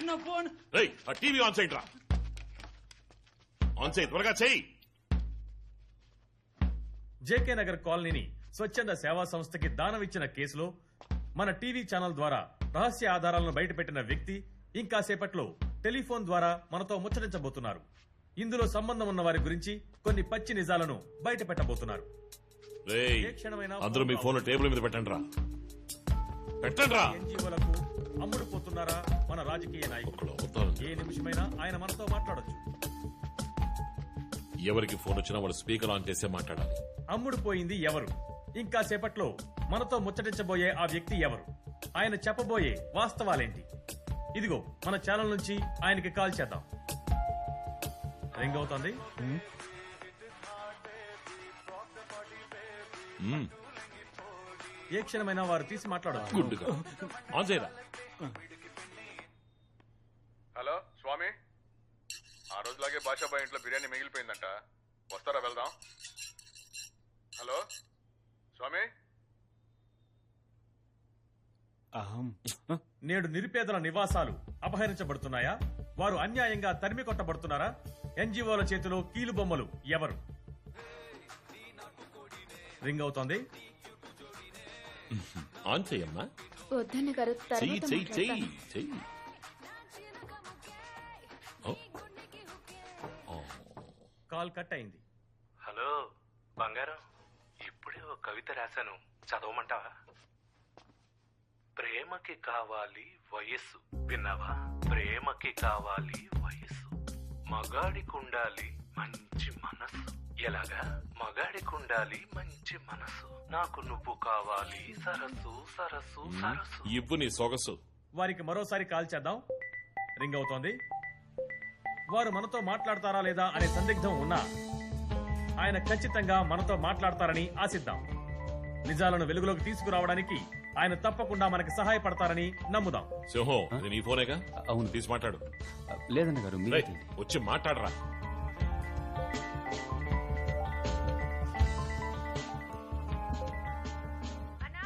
నా ఫోన్. ఆ TV on side రా, ఆన్ సైడ్ త్వరగా చెయ్యి. జేకే నగర్ కాలనీని స్వచ్ఛంద సేవా సంస్థకి దానమిచ్చిన కేసులో మన టీవీ ఛానల్ ద్వారా రహస్య ఆధారాలను బయటపెట్టిన వ్యక్తి ఇంకాసేపట్లో టెలిఫోన్ ద్వారా మనతో ముచ్చటించబోతున్నారు. ఇందులో సంబంధం ఉన్న వారి గురించి కొన్ని పచ్చి నిజాలను బయట పెట్టబోతున్నారు. అందరూ మీ ఫోన్ టేబుల్ మీద పెట్టండి రా, పెట్టండి రా. ఎన్జీఓలకు అమ్ముడుపోతున్నారా మన రాజకీయ నాయకులు? ఏ నిమిషమైనా ఆయన మనతో మాట్లాడొచ్చు. ఎవరికి ఫోన్ వచ్చినా వాళ్ళు స్పీకర్ ఆన్ చేసే మాట్లాడాలి. అమ్ముడుపోయింది ఎవరు? ఇంకా సేపట్లో మనతో ముచ్చటించబోయే ఆ వ్యక్తి ఎవరు? ఆయన చెప్పబోయే వాస్తవాలేంటి? ఇదిగో మన ఛానల్ నుంచి ఆయనకి కాల్ చేద్దాం. రింగ్ అవుతోంది. ఏ క్షణమైనా వారు తీసి మాట్లాడవచ్చు. హలో స్వామి, ఆ రోజులాగే బాషాబాయ్ ఇంట్లో బిర్యానీ మిగిలిపోయిందంట, వస్తారా వెళ్దాం? హలో స్వామి. నేడు నిరుపేదల నివాసాలు అపహరించబడుతున్నాయా? వారు అన్యాయంగా తరిమి కొట్టబడుతున్నారా? ఎన్జీఓల చేతిలో కీలు బొమ్మలు ఎవరు? రింగ్ అవుతోంది. ఆన్ చెయ్యమ్మా. కాల్ కట్ అయింది. హలో బంగారం, ఇప్పుడే ఒక కవిత రాశాను, చదవమంటావా? ప్రేమకి కావాలి వయస్సు, విన్నావా? ప్రేమకి కావాలి వయస్సు, మగాడికుండాలి మంచి మనసు. ఎలాగా? మగాడికుండాలి మంచి మనసు, నాకు నువ్వు కావాలి సరస్సు సరస్సు సరస్సు. ఇవ్వు నీ సొగసు. వారికి మరోసారి కాల్ చేద్దాం. రింగ్ అవుతోంది. వారు మనతో మాట్లాడతారా లేదా అనే సందిగ్ధం ఉన్నా ఆయన ఖచ్చితంగా మనతో మాట్లాడతారని ఆశిద్దాం. నిజాలను వెలుగులోకి తీసుకురావడానికి ఆయన తప్పకుండా మనకి సహాయపడతారని నమ్ముదాం. సింహం, నీ ఫోనేగా? అవును. తీసి మాట్లాడు. లేదన్న గారు, వచ్చి మాట్లాడరా.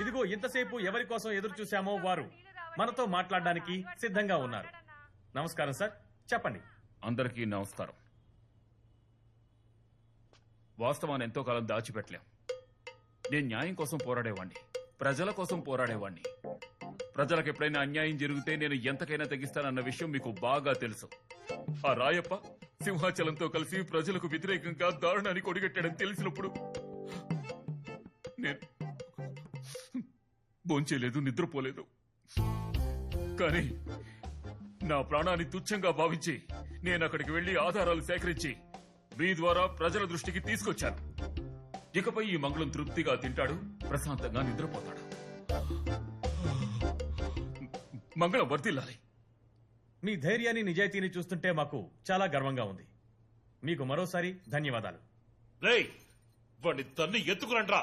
ఇదిగో ఇంతసేపు ఎవరి కోసం ఎదురు చూశామో వారు మనతో మాట్లాడడానికి సిద్ధంగా ఉన్నారు. నమస్కారం సార్, చెప్పండి. అందరికీ నమస్కారం. వాస్తవాన్ని ఎంతో కాలం దాచిపెట్టలేం. నేను న్యాయం కోసం పోరాడేవాణ్ణి, ప్రజల కోసం పోరాడేవాణ్ణి. ప్రజలకు ఎప్పుడైనా అన్యాయం జరిగితే నేను ఎంతకైనా తెగిస్తానన్న విషయం మీకు బాగా తెలుసు. ఆ రాయప్ప సింహాచలంతో కలిసి ప్రజలకు వ్యతిరేకంగా దారుణాన్ని కొడిగట్టాడని తెలిసినప్పుడు నేను భోంచేయలేదు, నిద్రపోలేదు. కానీ నా ప్రాణాన్ని తుచ్చంగా భావించి నేను అక్కడికి వెళ్లి ఆధారాలు సేకరించి మీ ద్వారా ప్రజల దృష్టికి తీసుకొచ్చాను. ఇకపై ఈ మంగళం తృప్తిగా తింటాడు, ప్రశాంతంగా నిద్రపోతాడు. మంగళం వర్ధిల్లాలి. మీ ధైర్యాన్ని నిజాయితీని చూస్తుంటే మాకు చాలా గర్వంగా ఉంది. మీకు మరోసారి ధన్యవాదాలు. ఎత్తుకురండ్రా.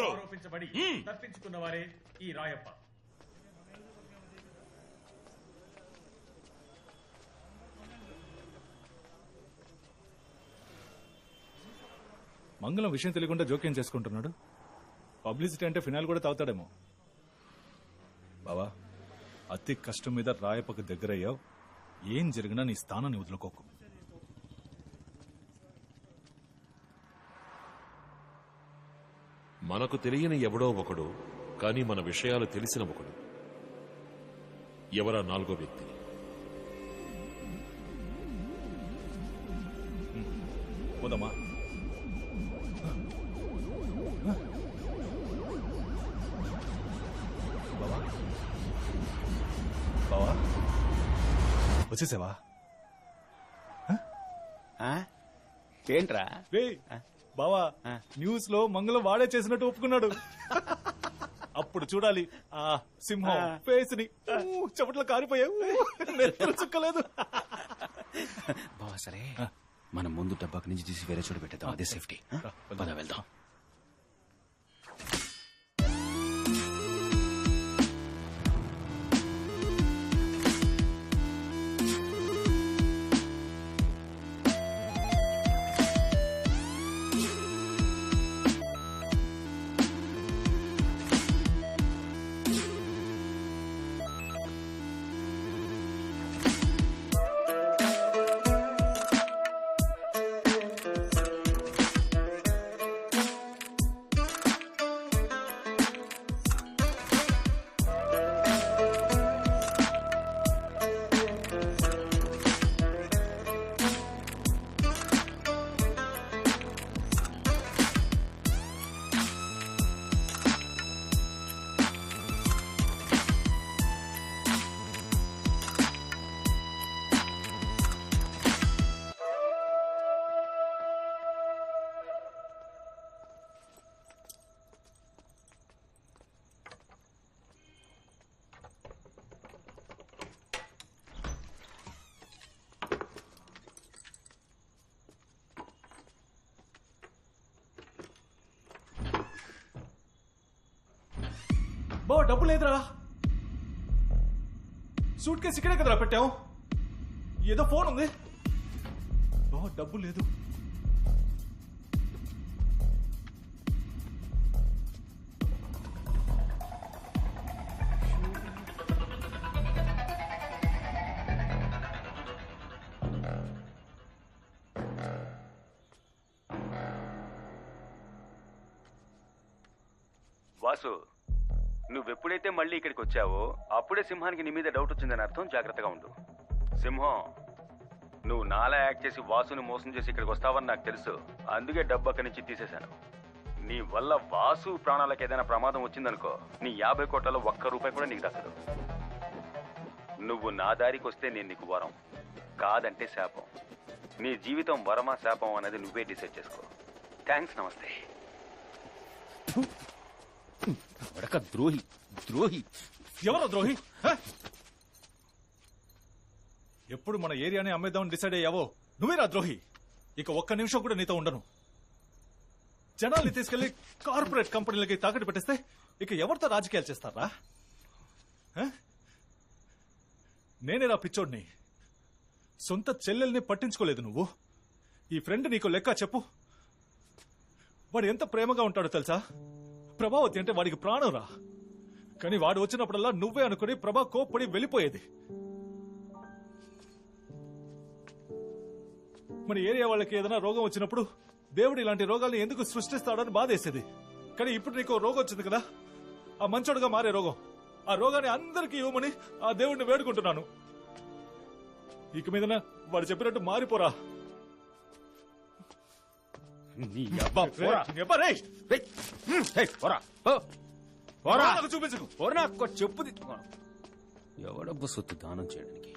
ఆరోపించబడి తప్పించుకున్న వారే ఈ రాయప్ప. మంగళం విషయం తెలియకుండా జోక్యం చేసుకుంటున్నాడు. పబ్లిసిటీ అంటే ఫినాల్ కూడా తాగుతాడేమో. బావా, అతి కష్టం మీద రాయప్పకు దగ్గరయ్యావు. ఏం జరిగినా నీ స్థానాన్ని వదులుకోకు. మనకు తెలియని ఎవడో ఒకడు, కానీ మన విషయాలు తెలిసిన ఒకడు. ఎవరా నాలుగో వ్యక్తి? పోదమ్మా. బావా, బావా వచ్చేసావా? ఏంట్రా బావా, న్యూస్ లో మంగళం వాడే చేసినట్టు ఒప్పుకున్నాడు. అప్పుడు చూడాలి ఆ సింహం ఫేస్ ని. చెమట్లో కారిపోయావు, నెత్తులు చుక్కలేదు. బావా సరే, మనం ముందు డబ్బాకి నుంచి తీసి వేరే చోటు పెట్టేద్దాం, అదే సేఫ్టీ. పద వెళ్దాం. డబ్బు లేదురా. సూట్ కేసు ఇక్కడే కదరా పెట్టావు. ఏదో ఫోన్ ఉంది. బావ డబ్బు లేదు. వాసు, నువ్వెప్పుడైతే మళ్ళీ ఇక్కడికి వచ్చావో అప్పుడే సింహానికి నీ మీద డౌట్ వచ్చిందని అర్థం. జాగ్రత్తగా ఉండు. సింహం, నువ్వు నాలా యాక్ట్ చేసి వాసుని మోసం చేసి ఇక్కడికి వస్తావని నాకు తెలుసు. అందుకే డబ్బు అక్కడి నుంచి తీసేశాను. నీ వల్ల వాసు ప్రాణాలకు ఏదైనా ప్రమాదం వచ్చిందనుకో, నీ 50 కోట్లలో ₹1 కూడా నీకు దక్కదు. నువ్వు నా దారికి వస్తే నేను నీకు వరం, కాదంటే శాపం. నీ జీవితం వరమా శాపం అనేది నువ్వే డిసైడ్ చేసుకో. థ్యాంక్స్, నమస్తే. వడక ద్రోహి, ద్రోహి. ఎవరో ద్రోహి? హ? ఎప్పుడు మన ఏరియాని అమ్మేద్దామని డిసైడ్ అయ్యావో నువ్వేరా ద్రోహి. ఇక ఒక్క నిమిషం కూడా నీతో ఉండను. జనాల్ని తీసుకెళ్లి కార్పొరేట్ కంపెనీలకి తాకట్టు పెట్టేస్తే ఇక ఎవరితో రాజకీయాలు చేస్తారా? నేనేరా పిచ్చోడ్ని. సొంత చెల్లెల్ని పట్టించుకోలేదు నువ్వు. ఈ ఫ్రెండ్ నీకు లెక్క చెప్పు. వాడు ఎంత ప్రేమగా ఉంటాడో తెలుసా? ప్రభావతి అంటే వాడికి ప్రాణం రా. కానీ వాడు వచ్చినప్పుడల్లా నువ్వే అనుకుని ప్రభా కోప్పడి వెళ్ళిపోయేది. మన ఏరియా వాళ్ళకి ఏదైనా రోగం వచ్చినప్పుడు దేవుడు ఇలాంటి రోగాల్ని ఎందుకు సృష్టిస్తాడని బాధేసేది. కానీ ఇప్పుడు నీకు రోగం వచ్చింది కదా, ఆ మంచోడుగా మారే రోగం. ఆ రోగాన్ని అందరికీ ఇవ్వమని ఆ దేవుడిని వేడుకుంటున్నాను. ఇక మీదన వాడు చెప్పినట్టు మారిపోరా. చూపించకు. చెప్పు. ఎవడబ్బు సొత్తు దానం చేయడానికి?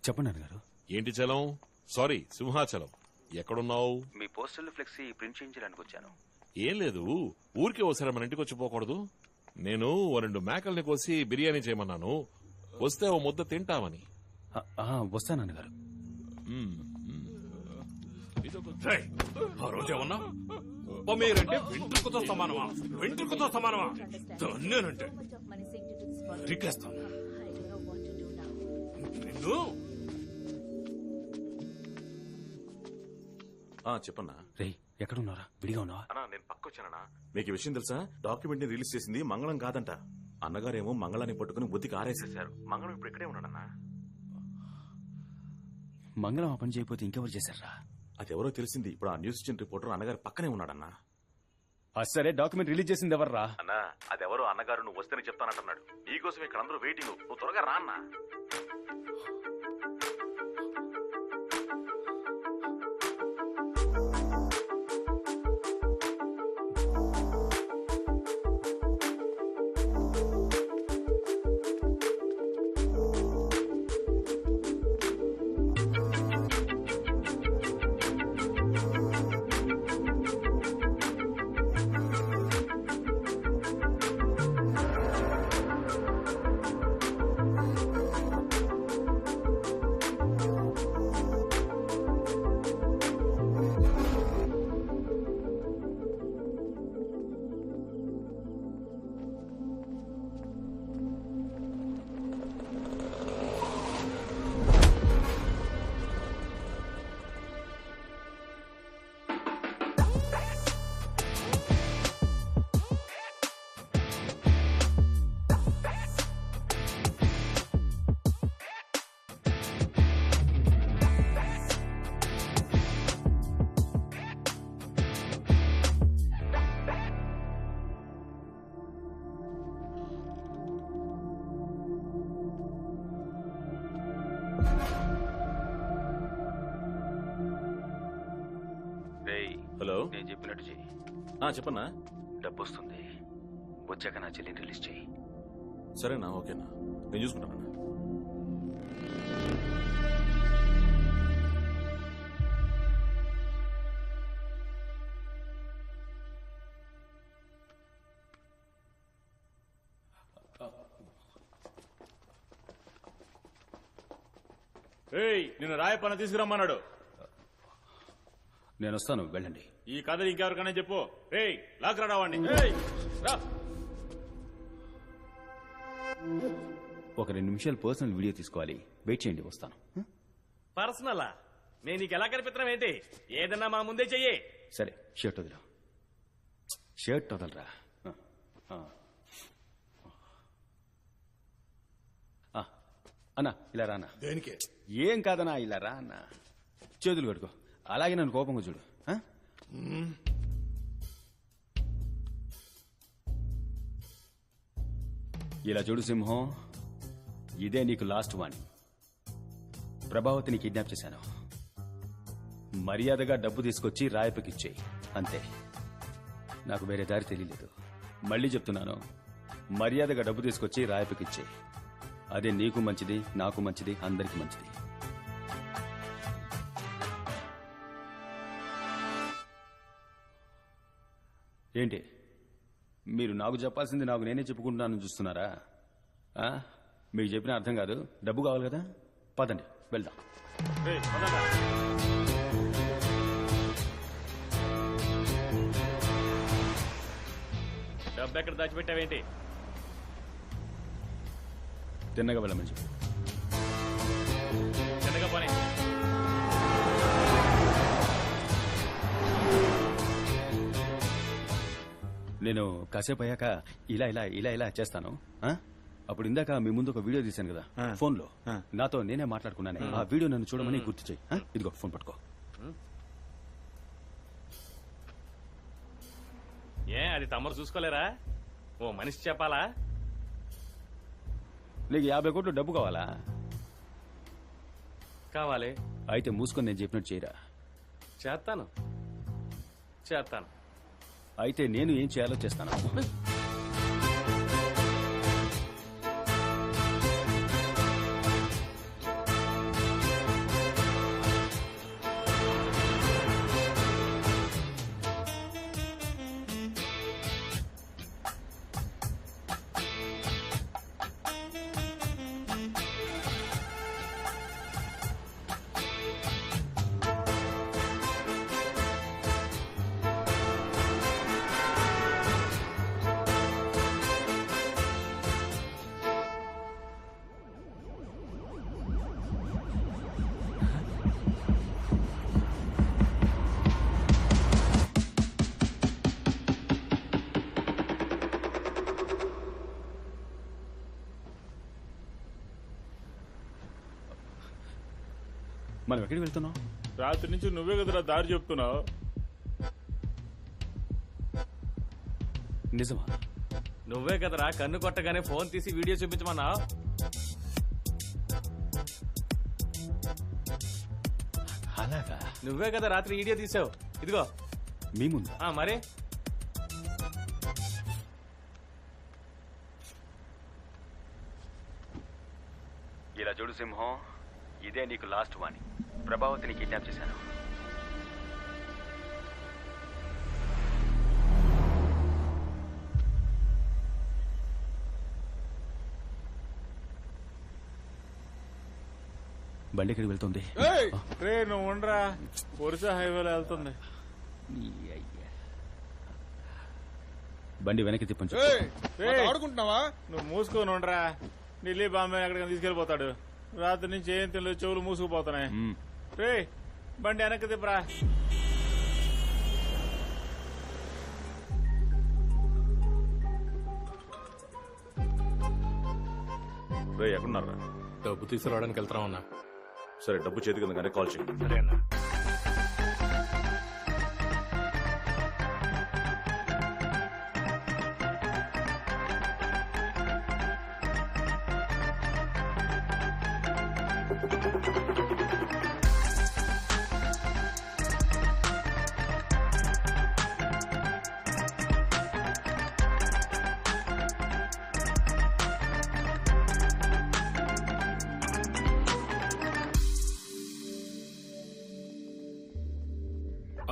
చెప్పండి అన్నగారు. ఏంటి చలం? సారీ, సింహాచలం. ఎక్కడున్నావు? మీ పోస్టల్ ఫ్లెక్సీ ప్రింట్ చేయించడానికి వచ్చాను. ఏం లేదు, ఊరికే ఒకసారి మన ఇంటికి వచ్చి పోకూడదు? నేను 2 మేకల్ని కోసి బిర్యానీ చేయమన్నాను, వస్తే ఓ ముద్ద తింటామని. వస్తానన్నగారు. ఆ రోజేమన్నా మీరంటే వెంట్రుకతో సమానమా? వెంట్రుకతో సమానమా? దన్నేనంటే రిక్కేస్తాను నిన్ను. చెప్పన్నా. రే, ఎక్కడున్నారా? విడిగా ఉన్నావా? అన్నా, నేను పక్కొచ్చానన్నా. మీకు ఈ విషయం తెలుసా? డాక్యుమెంట్ ని రిలీజ్ చేసింది మంగళం కాదంట. అన్నగారేమో మంగళాన్ని పట్టుకుని బుద్ధికి ఆరేసేశారు. మంగళం ఇప్పుడు ఇక్కడే ఉన్నాడన్నా. మంగళం ఆ పని చేయకపోతే ఇంకెవరు చేశారా? అది ఎవరో తెలిసింది. ఇప్పుడు ఆ న్యూస్ ఇచ్చిన రిపోర్టర్ అన్నగారి పక్కనే ఉన్నాడన్నా. సరే, డాక్యుమెంట్ రిలీజ్ చేసింది ఎవర్రా? అన్నా, అదెవరో అన్నగారు నువ్వు వస్తేనే చెప్తానంటున్నాడు. నీకోసం ఇక్కడ అందరూ వెయిటింగ్. నువ్వు త్వరగా రా అన్నా. హలో, నేను చెప్పినట్టు చెయ్యి. చెప్పన్నా. డబ్బు వస్తుంది, వచ్చాక నా చెల్లిని రిలీజ్ చేయి. సరేనా? ఓకేనా, నేను చూసుకుంటానన్నా. నిన్ను రాయపన్న తీసుకురమ్మన్నాడు. నేను వస్తాను, వెళ్ళండి. ఈ కథ ఇంకెవరికైనా చెప్పు. లాక్ రావాడిని. ఒక 2 నిమిషాలు పర్సనల్ వీడియో తీసుకోవాలి. వెయిట్ చేయండి, వస్తాను. పర్సనలా? నేను నీకు ఎలా కనిపిస్తున్నాం ఏంటి? ఏదన్నా మా ముందే చెయ్యి. సరే, షర్ట్ వదిలా. షర్ట్ వదలరా. అన్నా ఇలా రా అన్న. దేనికి? ఏం కాదన్నా, ఇలా రా అన్న. చేతులు కట్టుకో. అలాగే నన్ను కోపంగా చూడు. ఇలా చూడు సింహం, ఇదే నీకు లాస్ట్ వార్నింగ్. ప్రభావతిని కిడ్నాప్ చేశాను. మర్యాదగా డబ్బు తీసుకొచ్చి రాయపకిచ్చేయి, అంతే. నాకు వేరే దారి తెలియలేదు. మళ్ళీ చెప్తున్నాను, మర్యాదగా డబ్బు తీసుకొచ్చి రాయపకిచ్చేయి. అదే నీకు మంచిది, నాకు మంచిది, అందరికీ మంచిది. ఏంటి మీరు నాకు చెప్పాల్సింది నాకు నేనే చెప్పుకుంటున్నాను చూస్తున్నారా? మీకు చెప్పిన అర్థం కాదు. డబ్బు కావాలి కదా, పదండి వెళ్దాం. డబ్బు ఎక్కడ దాచిపెట్టావేంటి? తిన్నగా వెళ్ళమని చెప్పు. చిన్నగా పోనీ. నేను కాసేపు అయ్యాక ఇలా ఇలా ఇలా ఇలా చేస్తాను. అప్పుడు ఇందాక మీ ముందు ఒక వీడియో తీశాను కదా ఫోన్ లో, నాతో నేనే మాట్లాడుకున్నాను. ఆ వీడియో నన్ను చూడమని గుర్తు చేయి. ఇదిగో ఫోన్ పట్టుకో. అది తమరు చూసుకోలేరా? ఓ మనిషి చెప్పాలా? నీకు 50 కోట్లు డబ్బు కావాలా? కావాలి. అయితే మూసుకొని నేను చెప్పినట్టు చేయరా. చేస్తాను. అయితే నేను ఏం చేయాలో చేస్తాను. మనం ఎక్కడికి వెళ్తున్నాం? రాత్రి నుంచి నువ్వే కదరా దారి చెప్తున్నావు. నిజమా? నువ్వే కదరా కన్ను కొట్టగానే ఫోన్ తీసి వీడియో చూపించమన్నా. అలాగా? నువ్వే కదా రాత్రి వీడియో తీసావు. ఇదిగో మీ ముందు. మరి ఇలా చూడు సింహం, ఇదే నీకు లాస్ట్ వార్నింగ్. ప్రభావతిని కిడ్నాప్ చేశాను. బండి ఎక్కడికి వెళ్తుంది? నువ్వు ఉండరా, ఒరిసా హైవేలో వెళ్తుంది. బండి వెనక్కి తిప్పండి. ఆడుకుంటున్నావా? నువ్వు మూసుకొని ఉండరా. ఢిల్లీ బాంబే ఎక్కడికైనా తీసుకెళ్లిపోతాడు. రాత్రి నుంచి ఏం తెలియదు, చెవులు మూసుకుపోతున్నాయి. రే బండి వెనక్కి తిప్పరా. రే ఎక్కడున్నారా? డబ్బు తీసుకురావడానికి వెళ్తాం అన్నా. సరే, డబ్బు చేతికి ఉంది కానీ కాల్ చేయి. సరే అన్నా.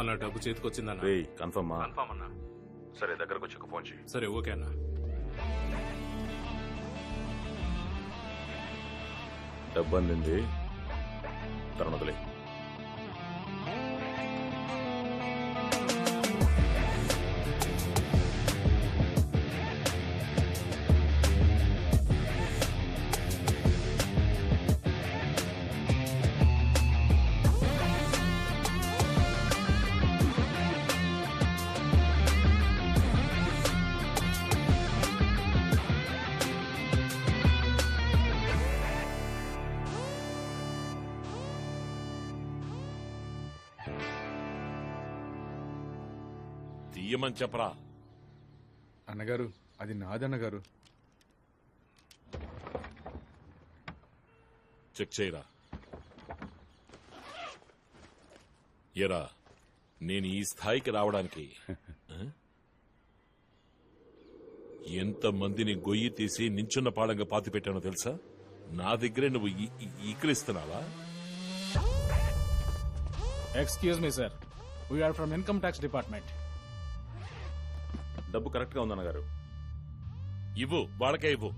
అన్న డబ్బు చేతికి వచ్చిందన్న. రే కన్ఫర్మ్ అన్నా. సరే, దగ్గరకు వచ్చి ఫోన్ చేయి. సరే ఓకే అన్న. డబ్బు అందింది, తనను వదిలే. తీయమని చెప్పరా. అన్నగారు అది నాదన్నగారు. చెక్ చేయరా. ఎరా నేను ఈ స్థాయికి రావడానికి ఎంతమందిని గొయ్యి తీసి నించున్న పాడంగా పాతి పెట్టానో తెలుసా? నా దగ్గరే నువ్వు ఈకలిస్తున్నావా? Excuse me sir, we're from income tax department. డబ్బు కరెక్ట్ గా ఉంది అన్నగారు. ఇవ్వు, వాళ్ళకే ఇవ్వు.